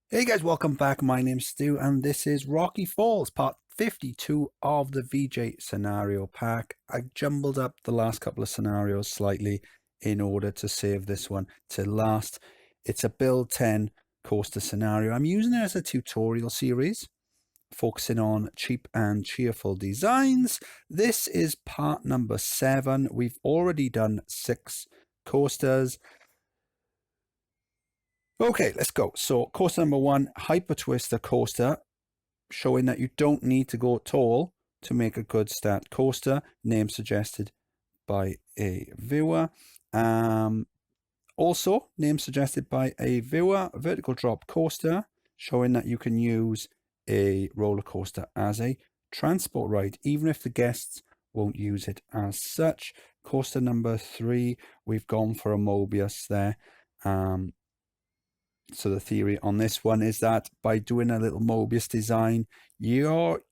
Hey guys, welcome back. My name's Stu, and this is Rocky Falls, part 52 of the VJ scenario pack. I jumbled up the last couple of scenarios slightly in order to save this one to last. It's a build 10 coaster scenario. I'm using it as a tutorial series, focusing on cheap and cheerful designs. This is part number 7. We've already done 6 coasters. Okay, let's go. So coaster number 1, Hyper Twister coaster, showing that you don't need to go tall to make a good start coaster. Name suggested by a viewer. Also, name suggested by a viewer, vertical drop coaster, showing that you can use a roller coaster as a transport ride, even if the guests won't use it as such. Coaster number 3, we've gone for a Mobius there. So the theory on this one is that by doing a little Mobius design, you're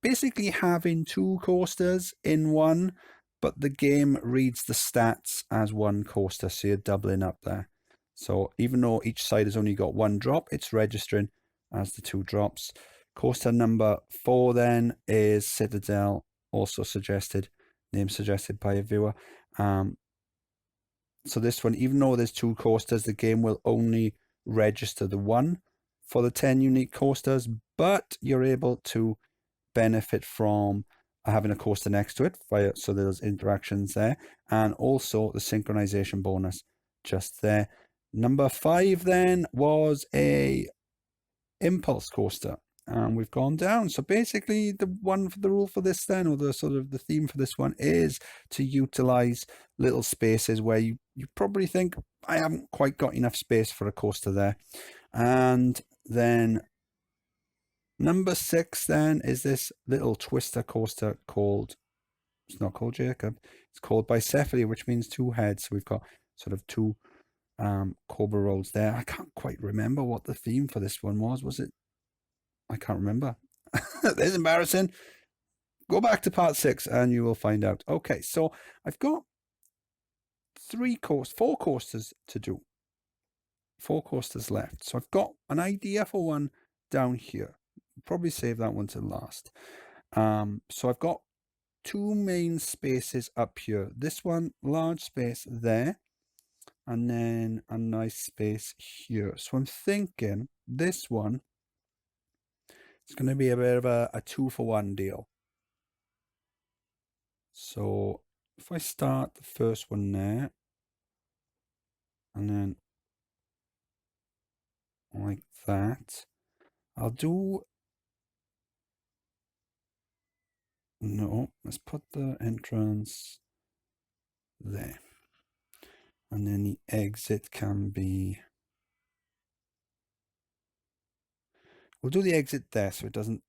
basically having 2 coasters in one, but the game reads the stats as 1 coaster, so you're doubling up there. So even though each side has only got 1 drop, it's registering as the 2 drops. Coaster number 4 then is Citadel, also suggested, name suggested by a viewer. So this one, even though there's 2 coasters, the game will only register the 1 for the 10 unique coasters, but you're able to benefit from having a coaster next to it so there's interactions there, and also the synchronization bonus just there. Number 5 then was a impulse coaster, and we've gone down. So basically the rule for this then, or the sort of the theme for this one, is to utilize little spaces where you probably think, I haven't quite got enough space for a coaster there. And then number 6 then is this little twister coaster called, it's not called Jacob, it's called Bicephaly, which means 2 heads. So we've got sort of 2 Cobra rolls there. I can't quite remember what the theme for this one was. Was it? I can't remember. That's embarrassing. Go back to part 6 and you will find out. Okay, so I've got 4 coasters to do. 4 coasters left. So I've got an idea for one down here. Probably save that one to last. So I've got 2 main spaces up here. This one, large space there, and then a nice space here. So I'm thinking this one, it's going to be a bit of a 2-for-1 deal. So if I start the first one there, and then like that, I'll do, no, let's put the entrance there. And then the exit can be, we'll do the exit there so it doesn't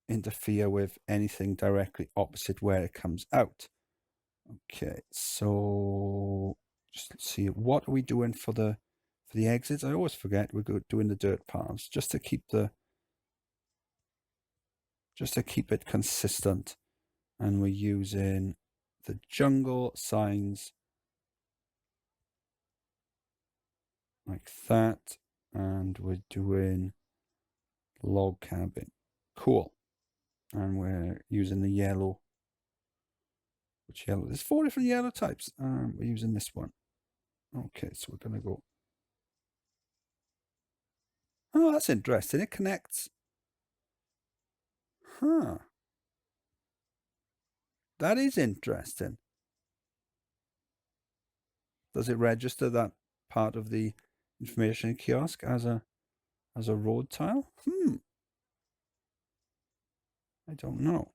interfere with anything directly opposite where it comes out. Okay, so just let's see, what are we doing for the exits? I always forget we're doing the dirt paths just to keep it consistent. And we're using the jungle signs like that, and we're doing log cabin. Cool. And we're using the yellow. Which yellow? There's 4 different yellow types. We're using this one. Okay, so we're gonna go. Oh, that's interesting. It connects. Huh. That is interesting. Does it register that part of the information kiosk as a road tile? I don't know.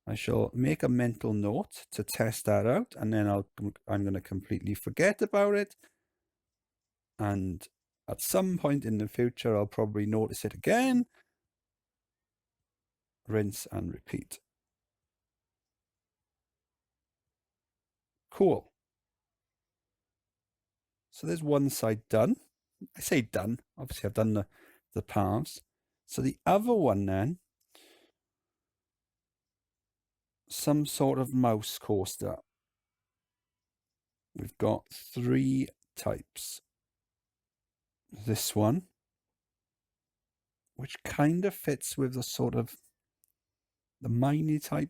I shall make a mental note to test that out, and then I'm going to completely forget about it. And at some point in the future, I'll probably notice it again. Rinse and repeat. Cool. So there's one side done. I say done. Obviously, I've done the paths. So the other one then, some sort of mouse coaster. We've got 3 types. this one, which kind of fits with the sort of the miney type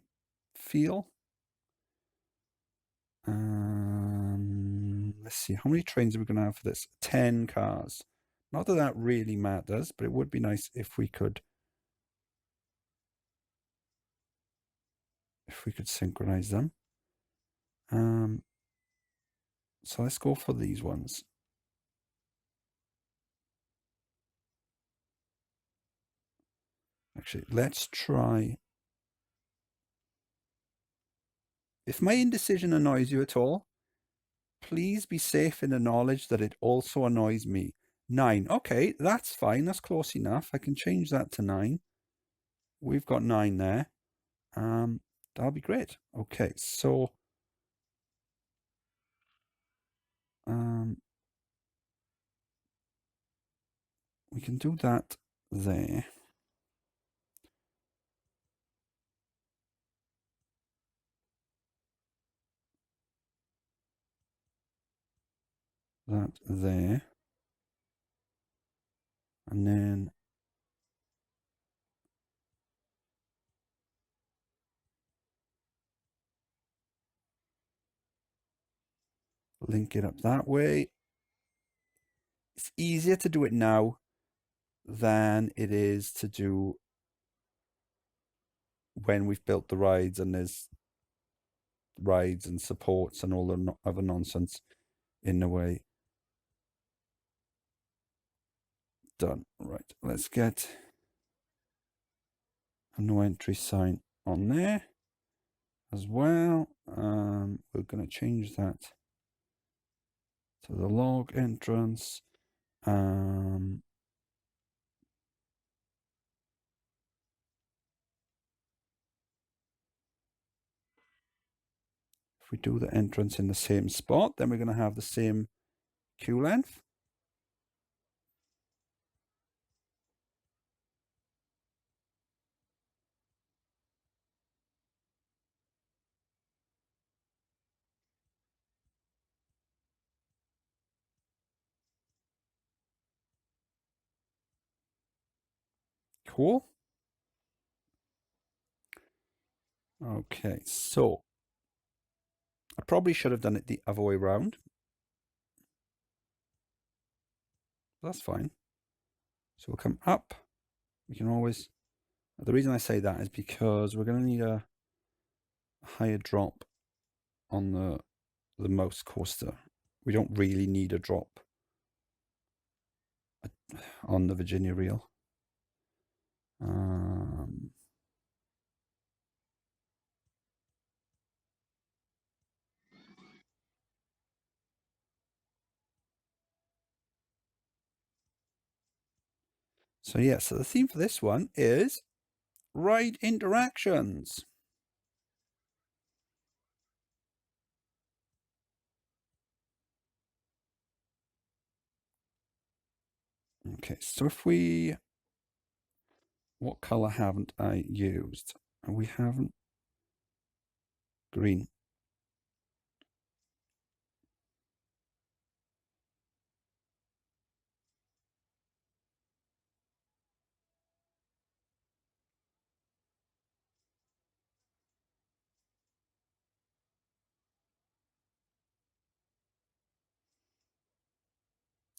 feel. Let's see, how many trains are we going to have for this? 10 cars. Not that that really matters, but it would be nice if we could synchronize them. So let's go for these ones. Actually, let's try. If my indecision annoys you at all, please be safe in the knowledge that it also annoys me. 9. Okay, that's fine. That's close enough. I can change that to 9. We've got 9 there. That'll be great. Okay, so we can do that there. That there. And then link it up that way. It's easier to do it now than it is to do when we've built the rides and there's rides and supports and all the other nonsense in the way. Done. Right, let's get a no entry sign on there as well. We're going to change that to the log entrance. If we do the entrance in the same spot, then we're going to have the same queue length. Cool. Okay, so I probably should have done it the other way around. That's fine. So we'll come up. We can always, the reason I say that is because we're going to need a higher drop on the mouse coaster. We don't really need a drop on the Virginia reel. So yeah, so the theme for this one is ride interactions. Okay, so if we, what color haven't I used? We haven't, green.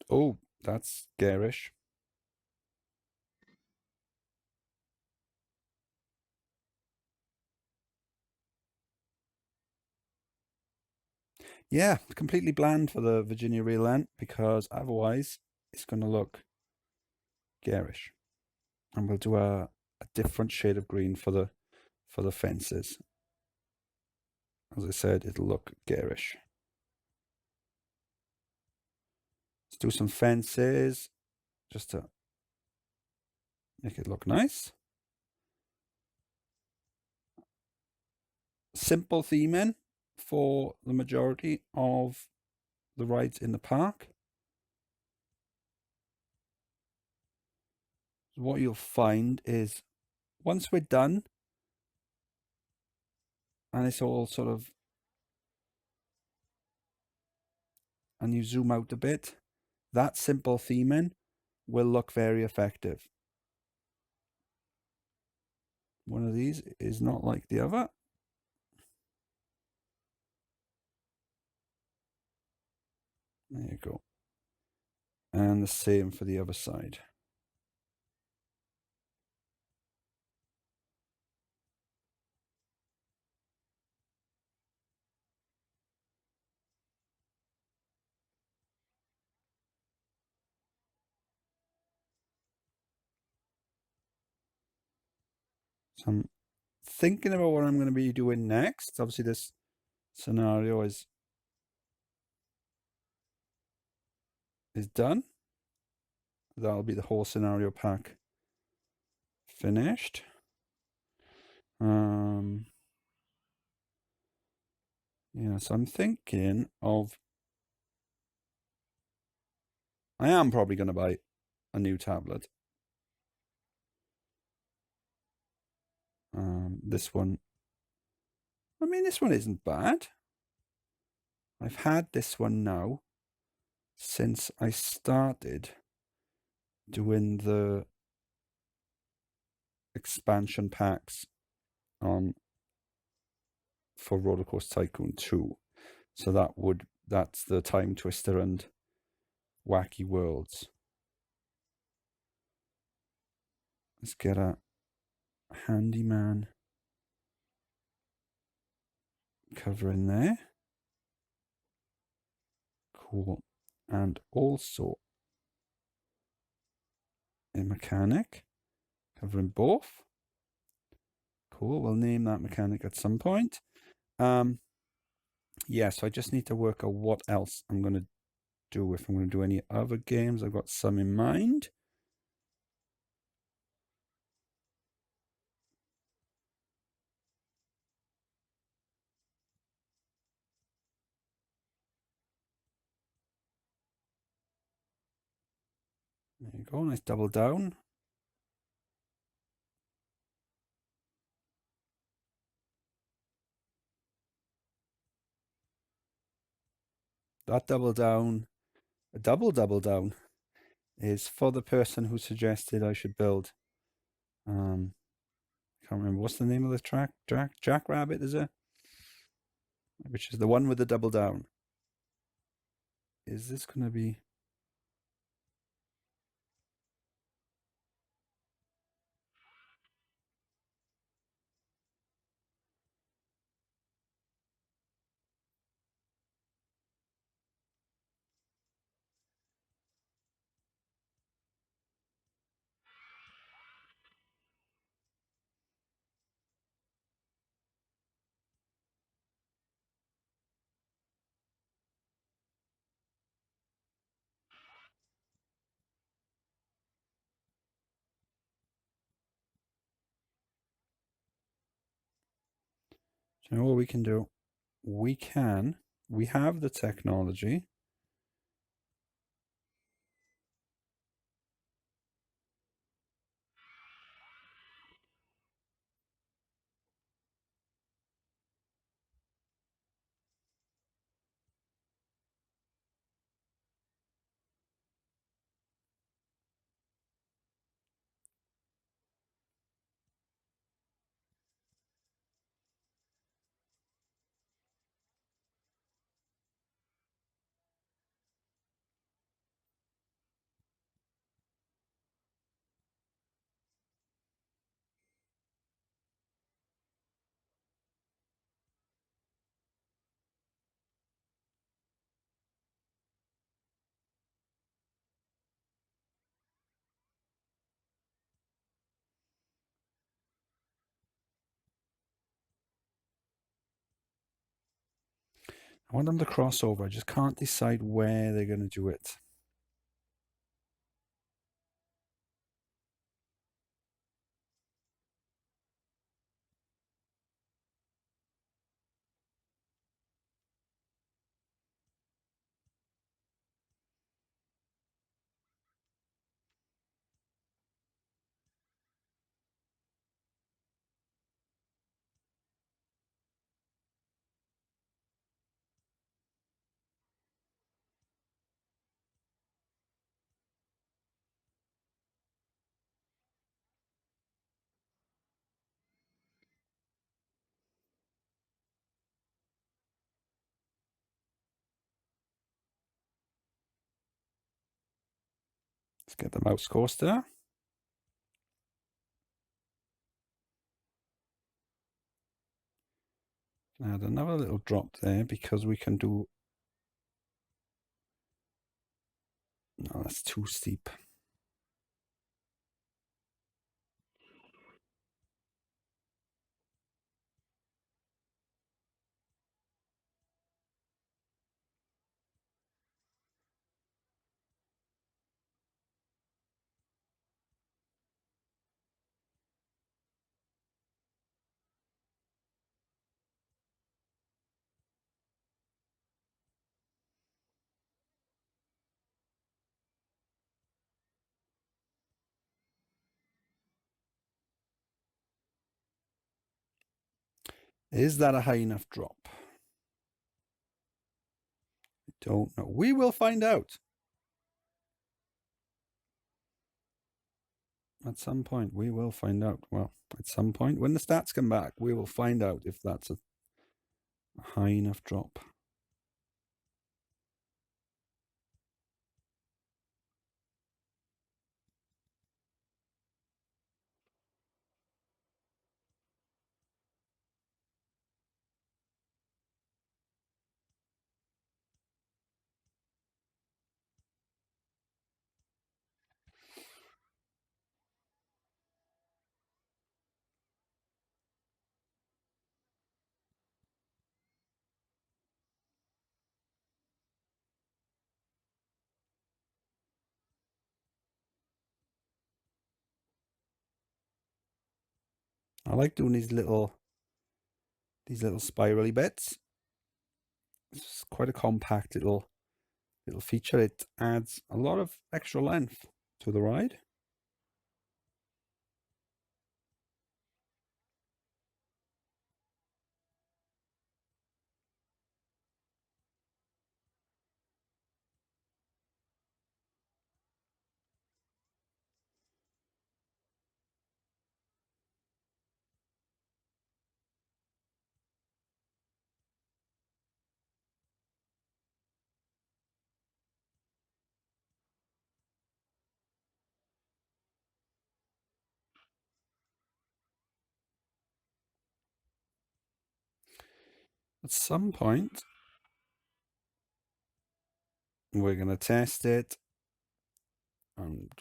Oh, that's garish. Yeah, completely bland for the Virginia reel then, because otherwise it's going to look garish. And we'll do a different shade of green for the fences. As I said, it'll look garish. Let's do some fences just to make it look nice. Simple theming for the majority of the rides in the park. What you'll find is once we're done and it's all sort of, and you zoom out a bit, that simple theming will look very effective. One of these is not like the other. There you go. And the same for the other side. So I'm thinking about what I'm going to be doing next. Obviously, this scenario is done. That'll be the whole scenario pack finished. Yeah, so I'm thinking of. I am probably going to buy a new tablet. This one. I mean, this one isn't bad. I've had this one now since I started doing the expansion packs on for Roller Coaster Tycoon 2. So that's the Time Twister and Wacky Worlds. Let's get a handyman cover in there. Cool. And also a mechanic covering both. Cool. We'll name that mechanic at some point. Yeah, so I just need to work out what else I'm going to do. If I'm going to do any other games, I've got some in mind. There you go, nice double down. That double down, a double down, is for the person who suggested I should build. Can't remember what's the name of the track. Jackrabbit, is it? Which is the one with the double down. Is this going to be? You know what we can do? We have the technology. I want them to cross over. I just can't decide where they're going to do it. Let's get the mouse coaster. Add another little drop there because we can do... No, that's too steep. Is that a high enough drop? I don't know. We will find out. At some point, we will find out. Well, at some point, when the stats come back, we will find out if that's a high enough drop. I like doing these little spirally bits. It's quite a compact little feature. It adds a lot of extra length to the ride. At some point, we're going to test it, and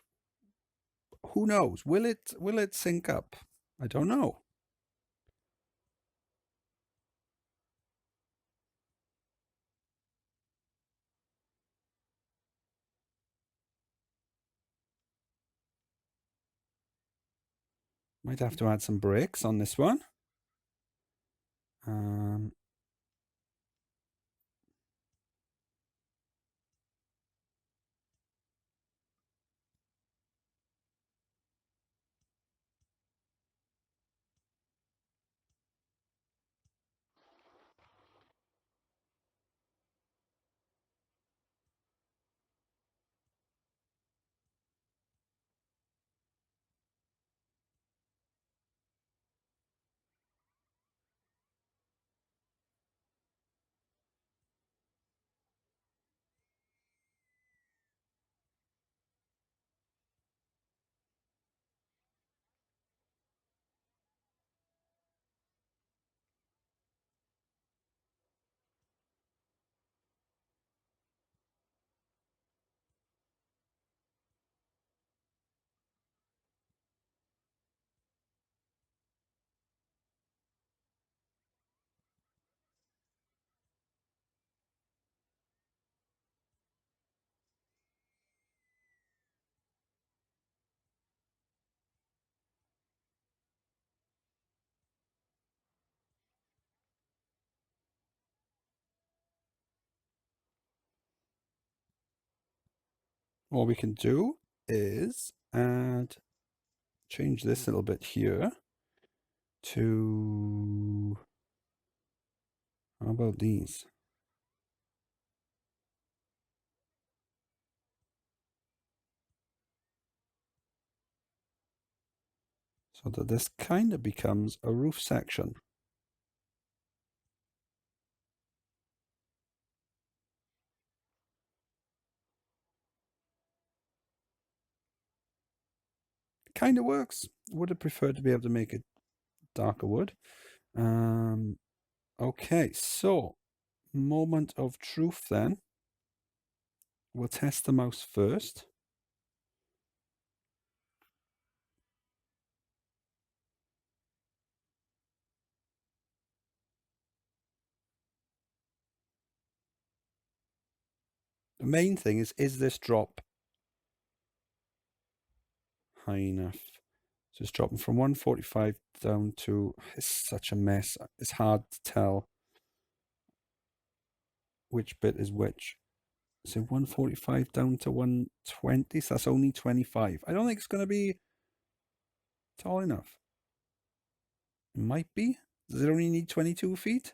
who knows? Will it sync up? I don't know. Might have to add some brakes on this one. What we can do is change this a little bit here to, how about these? So that this kind of becomes a roof section. kind of works. Would have preferred to be able to make it darker wood. Okay, so moment of truth then. We'll test the mouse first. The main thing is this drop high enough? So it's dropping from 145 down to, it's such a mess. It's hard to tell which bit is which. So 145 down to 120, so that's only 25. I don't think it's going to be tall enough. It might be. Does it only need 22 feet?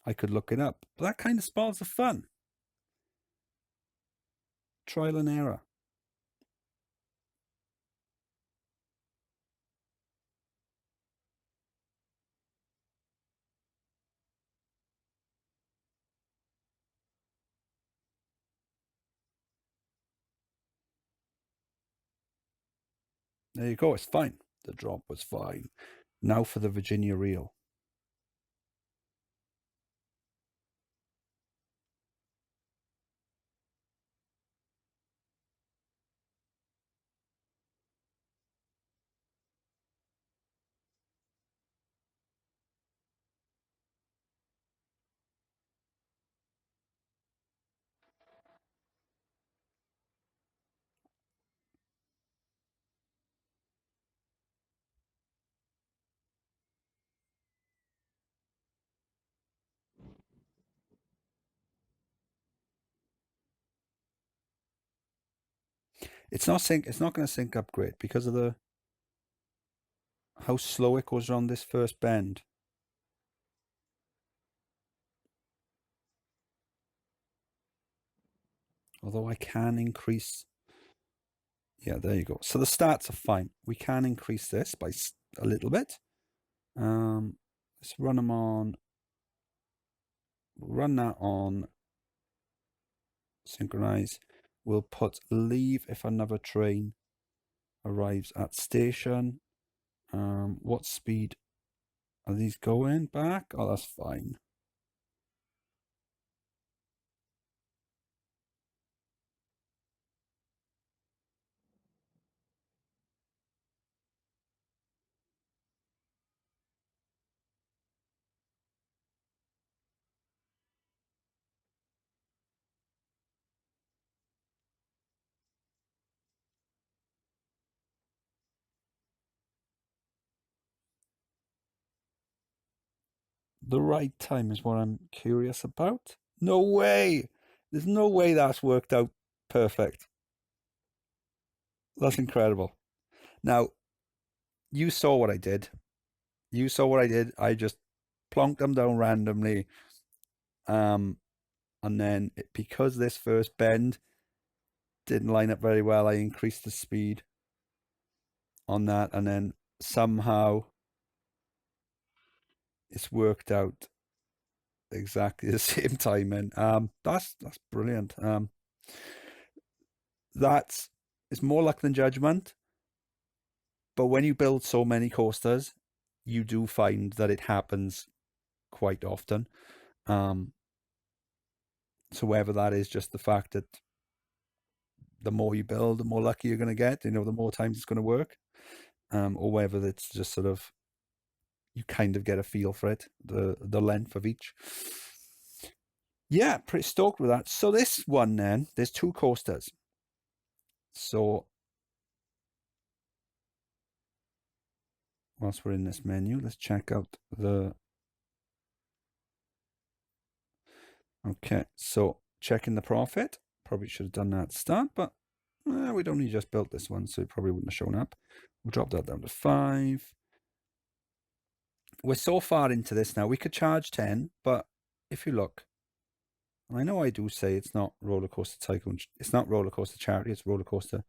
I could look it up, but that kind of spoils the fun. Trial and error. There you go, it's fine. The drop was fine. Now for the Virginia reel. It's not going to sync up great because of the how slow it goes around this first bend. Although I can increase. Yeah, there you go. So the stats are fine. We can increase this by a little bit. Let's run them on. Run that on. Synchronize. We'll put leave if another train arrives at station. What speed are these going back? Oh, that's fine. The right time is what I'm curious about. No way! There's no way that's worked out perfect. That's incredible. Now, you saw what I did. You saw what I did. I just plonked them down randomly. And then because this first bend didn't line up very well, I increased the speed on that, and then somehow it's worked out exactly the same timing. That's brilliant. That's it's more luck than judgment. But when you build so many coasters, you do find that it happens quite often. So whether that is just the fact that the more you build, the more lucky you're going to get, the more times it's going to work, or whether it's just sort of you kind of get a feel for it, the length of each. Yeah, pretty stoked with that. So this one then, there's two coasters. So whilst we're in this menu, let's check out the... Okay, so checking the profit. Probably should have done that at the start, but we'd only just built this one, so it probably wouldn't have shown up. We'll drop that down to 5. We're so far into this now, we could charge 10, but if you look, I know I do say it's not Roller Coaster Tycoon, it's not Roller Coaster Charity, it's Roller Coaster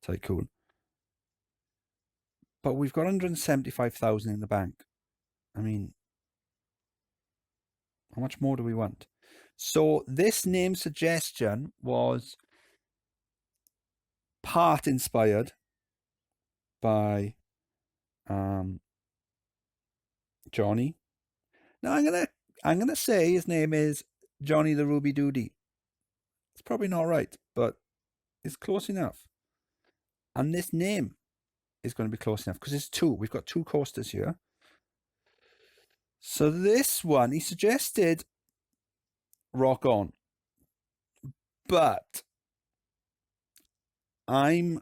Tycoon. But we've got 175,000 in the bank. I mean, how much more do we want? So this name suggestion was part inspired by Johnny. Now I'm gonna say his name is Johnny the Ruby Doody. It's probably not right, but it's close enough. And this name is going to be close enough because it's two. We've got two coasters here. So this one, he suggested Rock On, but I'm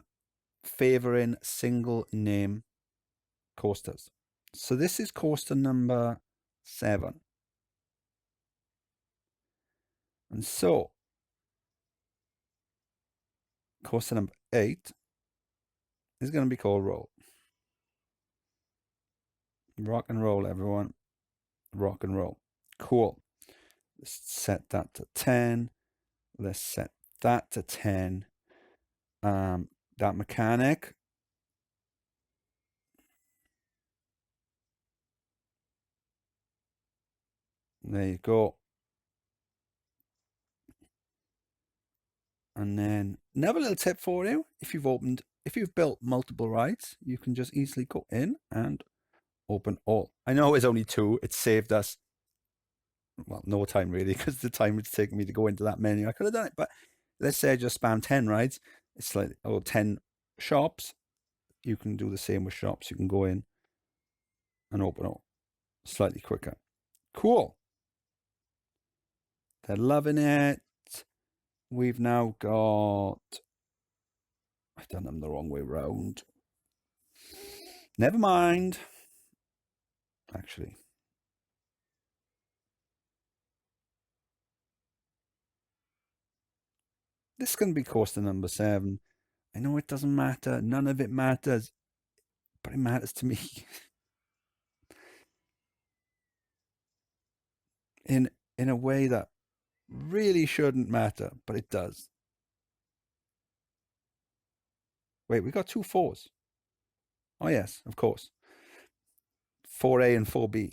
favoring single name coasters. So this is coaster number 7. And so coaster number 8 is going to be called Roll. Rock and roll, everyone. Rock and roll. Cool. Let's set that to 10. Let's set that to 10. That mechanic. There you go. And then another little tip for you. If you've built multiple rides, you can just easily go in and open all. I know it's only 2. It saved us, well, no time really, because the time it's taken me to go into that menu. I could have done it, but let's say I just spam 10 rides. It's like, 10 shops. You can do the same with shops. You can go in and open all slightly quicker. Cool. They're loving it. We've now got, I've done them the wrong way round. Never mind. Actually, this is going to be coaster number 7. I know it doesn't matter. None of it matters, but it matters to me. in a way that really shouldn't matter, but it does. Wait, we got 2 4s. Oh yes, of course. 4A and 4B.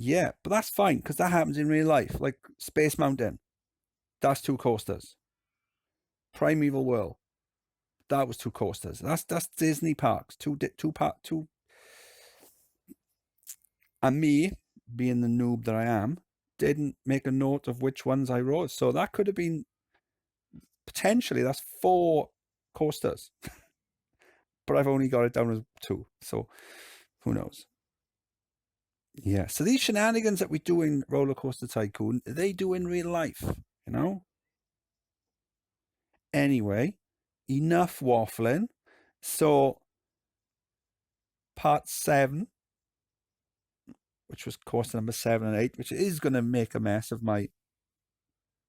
Yeah, but that's fine because that happens in real life. Like Space Mountain, that's 2 coasters. Primeval World, that was 2 coasters. That's Disney parks. Two. And me, being the noob that I am, didn't make a note of which ones I wrote. So that could have been potentially, that's 4 coasters. But I've only got it down as 2. So who knows? Yeah. So these shenanigans that we do in Roller Coaster Tycoon, they do in real life, you know? Anyway, enough waffling. So part 7, which was coaster number 7 and 8, which is going to make a mess of my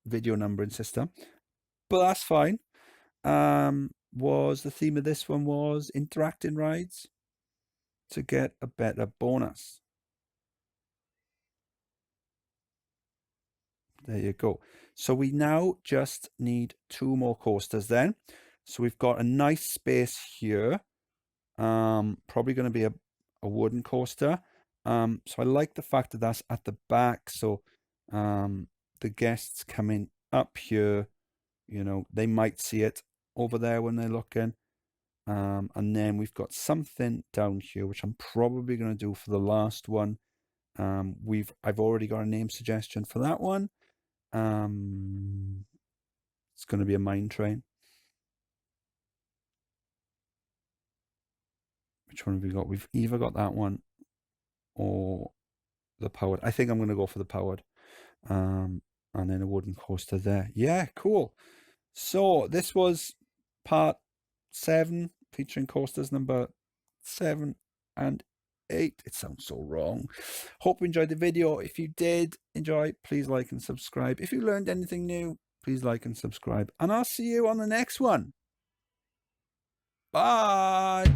video numbering system, but that's fine. Was the theme of this one was interacting rides to get a better bonus. There you go. So we now just need 2 more coasters then. So we've got a nice space here. Probably going to be a wooden coaster. So I like the fact that that's at the back. So the guests coming up here, you know, they might see it over there when they're looking. And then we've got something down here, which I'm probably going to do for the last one. I've already got a name suggestion for that one. It's going to be a mine train. Which one have we got? We've either got that one or the powered. I think I'm going to go for the powered. And then a wooden coaster there. Yeah, cool. So this was part 7 featuring coasters number 7 and 8. It sounds so wrong. Hope you enjoyed the video. If you did enjoy, please like and subscribe. If you learned anything new, please like and subscribe. And I'll see you on the next one. Bye.